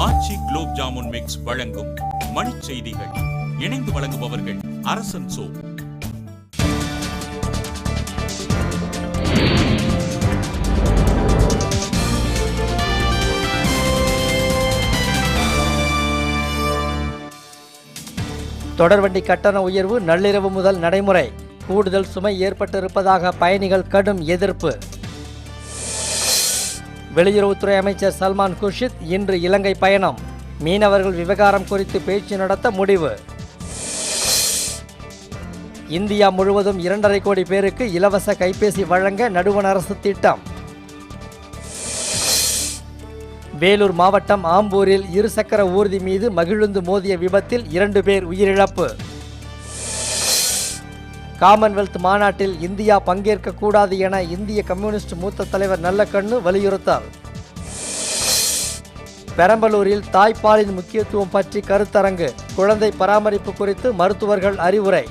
ஆச்சி gulab jamun mix வழங்கும் மணிச் செய்திகள். இணைந்து வழங்குபவர்கள் அரசன் சோ. தொடர்வண்டி கட்டண உயர்வு நள்ளிரவு முதல் நடைமுறை. கூடுதல் சுமை ஏற்பட்டிருப்பதாக பயணிகள் கடும் எதிர்ப்பு. வெளியுறவுத்துறை அமைச்சர் சல்மான் குர்ஷித் இன்று இலங்கை பயணம். மீனவர்கள் விவகாரம் குறித்து பேச்சு நடத்த முடிவு. இந்தியா முழுவதும் 2.5 கோடி பேருக்கு இலவச கைபேசி வழங்க நடுவண் அரசு திட்டம். வேலூர் மாவட்டம் ஆம்பூரில் இருசக்கர ஊர்தி மீது மகிழுந்து மோதிய விபத்தில் 2 பேர் உயிரிழப்பு. காமன்வெல்த் மாநாட்டில் இந்தியா பங்கேற்கக்கூடாது என இந்திய கம்யூனிஸ்ட் மூத்த தலைவர் நல்லக்கண்ணு வலியுறுத்தல். பெரம்பலூரில் தாய்ப்பாலின் முக்கியத்துவம் பற்றி கருத்தரங்கு. குழந்தை பராமரிப்பு குறித்து மருத்துவர்கள் அறிவுரை.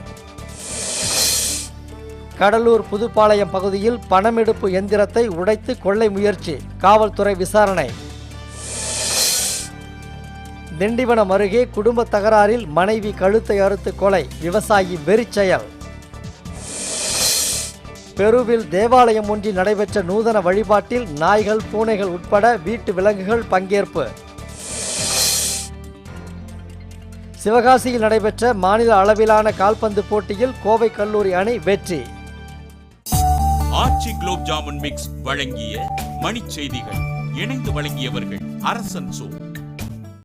கடலூர் புதுப்பாளையம் பகுதியில் பணமெடுப்பு எந்திரத்தை உடைத்து கொள்ளை முயற்சி. காவல்துறை விசாரணை. திண்டிவனம் அருகே குடும்ப தகராறில் மனைவி கழுத்தை அறுத்து கொலை. விவசாயி வெறிச்செயல். பெருவில் தேவாலயம் ஒன்றில் நடைபெற்ற நூதன வழிபாட்டில் நாய்கள், பூனைகள் உட்பட வீட்டு விலங்குகள் பங்கேற்பு. சிவகாசியில் நடைபெற்ற மாநில அளவிலான கால்பந்து போட்டியில் கோவை கல்லூரி அணி வெற்றி. ஆச்சி குலோப் ஜாமுன் மிக்ஸ் வழங்கிய மணிச் செய்திகள். இணைந்து வழங்கியவர்கள் அரசன் சோ.